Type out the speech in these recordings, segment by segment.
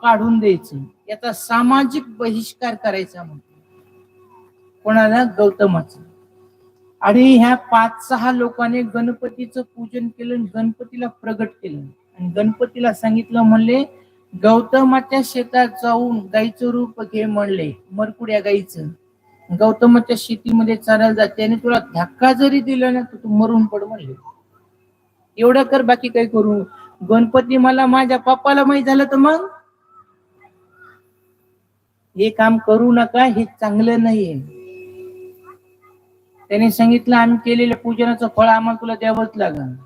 काढून द्यायचं, याचा सामाजिक बहिष्कार करायचा म्हणतो. कोणाला? गौतमाचं. आणि ह्या 5-6 लोकांनी गणपतीचं पूजन केलं, गणपतीला प्रगट केलं आणि गणपतीला सांगितलं, म्हणले गौतमाच्या शेतात जाऊन गाईचं रूप घे म्हणले, मरकुड्या गाईचं. गौतमाच्या शेतीमध्ये चालायला जाते आणि तुला धक्का जरी दिला ना तर तू मरून पड म्हणले. एवढं कर, बाकी काही करू. गणपती मला माझ्या पप्पाला माहित झालं तर मग हे काम करू नका, हे चांगलं नाहीये. त्याने सांगितलं आम्ही केलेल्या पूजनाचं फळ आम्हाला तुला द्यावंच लागेल.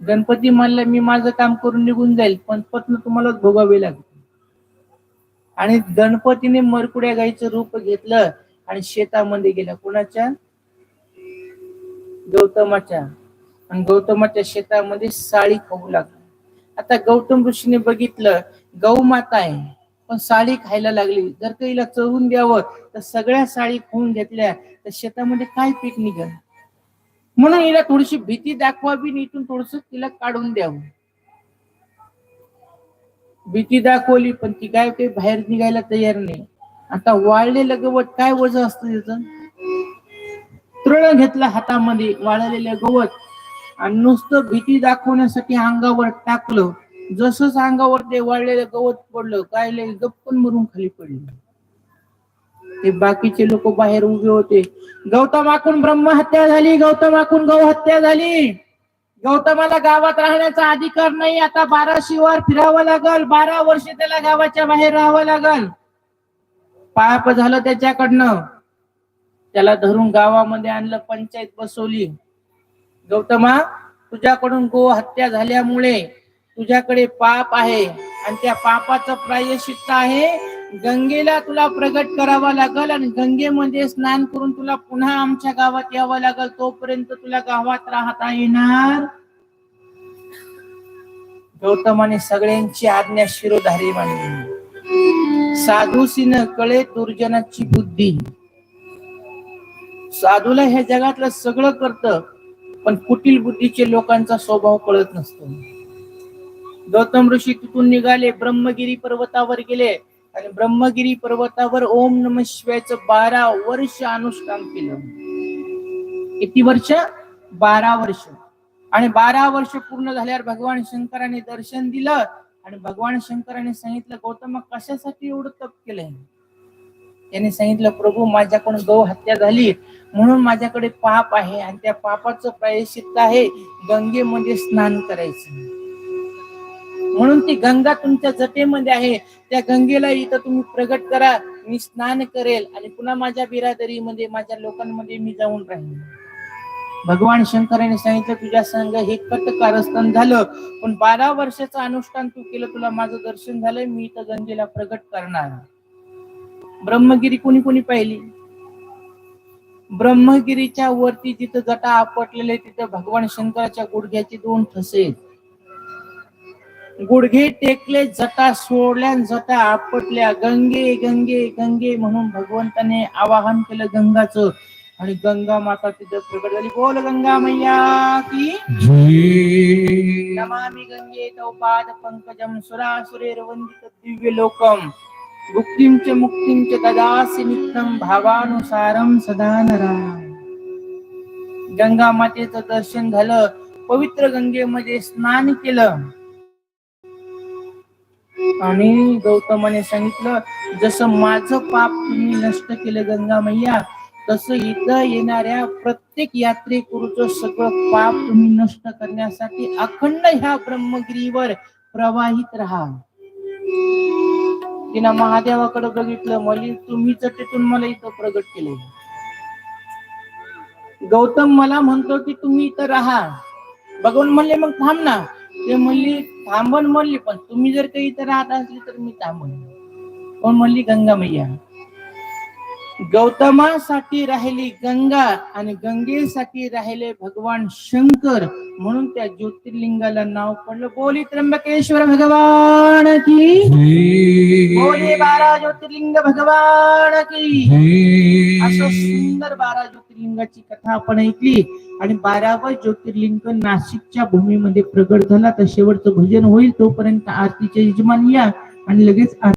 गणपती म्हणला मी माझं काम करून निघून जाईल, पण पत्न तुम्हालाच भोगावे लागेल. आणि गणपतीने मरकुड्या गाईचं रूप घेतलं आणि शेतामध्ये गेला. कोणाच्या? गौतमाच्या. आणि गौतमाच्या शेतामध्ये साळी खाऊ लागला. आता गौतम ऋषीने बघितलं गौ माता आहे पण साळी खायला लागली, जर का हिला चरून द्यावं तर सगळ्या साळी खाऊन घेतल्या तर शेतामध्ये काय पीक निघल, म्हणून हिला थोडीशी भीती दाखवावी, इथून थोडस तिला काढून द्यावं. भीती दाखवली पण ती काय काही बाहेर निघायला तयार नाही. आता वाळलेलं गवत काय वजन असतं त्याचं? तृण घेतला हातामध्ये वाळलेलं गवत आणि नुसतं भीती दाखवण्यासाठी अंगावर टाकलं. जसंच अंगावर ते वाळलेलं गवत पडलं, काय गप्पन मरून खाली पडले. ते बाकीचे लोक बाहेर उभे होते. गौतमाकून ब्रह्महत्या झाली, गौतमाकून गौ हत्या झाली, गौतमाला गावात राहण्याचा अधिकार नाही, आता 12 शिवार फिरावं लागल, 12 वर्ष त्याला गावाच्या बाहेर राहावं लागल. पाप झालं त्याच्याकडनं. त्याला धरून गावामध्ये आणलं, पंचायत बसवली. गौतमा, तुझ्याकडून गो हत्या झाल्यामुळे तुझ्याकडे पाप आहे आणि त्या पापाचं प्रायश्चित्त आहे गंगेला तुला प्रगट करावा लागल आणि गंगेमध्ये स्नान करून तुला पुन्हा आमच्या गावात यावं लागल, तोपर्यंत तुला गावात राहता येणार. गौतमाने सगळ्यांची आज्ञा शिरोधारी मानली. साधूसी न कळे दुर्जनाची बुद्धी. साधूला ह्या जगातलं सगळं करतं पण कुटील बुद्धीचे लोकांचा स्वभाव कळत नसतो. गौतम ऋषी तिथून निघाले, ब्रह्मगिरी पर्वतावर गेले आणि ब्रह्मगिरी पर्वतावर ओम नमः शिवायचं 12 वर्ष अनुष्ठान केलं. किती वर्ष? 12 वर्ष. आणि 12 वर्ष पूर्ण झाल्यावर भगवान शंकराने दर्शन दिलं आणि भगवान शंकराने सांगितलं, गौतम कशासाठी एवढं तप केलंय? त्याने सांगितलं, प्रभू माझ्याकडून गौ हत्या झाली म्हणून माझ्याकडे पाप आहे आणि त्या पापाचं प्रायश्चित्त आहे गंगेमध्ये स्नान करायचं. म्हणून ती गंगा तुमच्या जटेमध्ये आहे, त्या गंगेला इथं तुम्ही प्रगट करा, मी स्नान करेल आणि पुन्हा माझ्या बिरादरीमध्ये माझ्या लोकांमध्ये मी जाऊन राहील. भगवान शंकराने सांगितलं, तुझ्या संग हे कट कारस्थान झालं पण 12 वर्षाचं अनुष्ठान तू केलं, तुला माझं दर्शन झालंय, मी इथं गंगेला प्रगट करणार. ब्रह्मगिरी कोणी कोणी पाहिली? ब्रह्मगिरीच्या वरती जिथं जटा आपटलेले तिथं भगवान शंकराच्या गुडघ्याचे 2 ठसे आहेत. गुडघे टेकले, जटा सोडल्या, जटा आपटल्या, गंगे गंगे गंगे म्हणून भगवंताने आवाहन केलं गंगाचं आणि गंगा माता तिथं प्रगट झाली. बोल गंगा मैया की जय. नमामि गंगे तव पाद पंकजम सुरासुरेर वंदित दिव्य लोकम भुक्तिं च मुक्तिं च ददासि नित्यं भावानुसारं सदा नरा. गंगा मातेचं दर्शन झालं, पवित्र गंगेमध्ये स्नान केलं आणि गौतमाने सांगितलं, जसं माझं पाप तुम्ही नष्ट केलं गंगा मैया, तसं इथं येणाऱ्या प्रत्येक यात्रेकरूचं सगळं पाप तुम्ही नष्ट करण्यासाठी अखंड ह्या ब्रह्मगिरीवर प्रवाहित राहा. तिनं महादेवाकडे बघितलं, मली तुम्ही जटेतून मला इथं प्रगट केले. गौतम मला म्हणतो की तुम्ही इथं राहा. भगवान म्हणले मग थांब ना. ते म्हणली थांबन म्हणली, पण तुम्ही जर काही इथं राहत असली तर मी थांबन. कोण म्हणली? गंगा मैया. गौतमासाठी राहिली गंगा आणि गंगेसाठी राहिले भगवान शंकर, म्हणून त्या ज्योतिर्लिंगाला नाव पडलं. बोली त्र्यंबकेश्वर भगवान की, बोली 12 ज्योतिर्लिंग भगवान की. असं सुंदर 12 ज्योतिर्लिंगाची कथा आपण ऐकली आणि 12वं ज्योतिर्लिंग नाशिकच्या भूमीमध्ये प्रगट झाला. तर शेवटचं भजन होईल, तोपर्यंत आरतीचे यजमान या आणि लगेच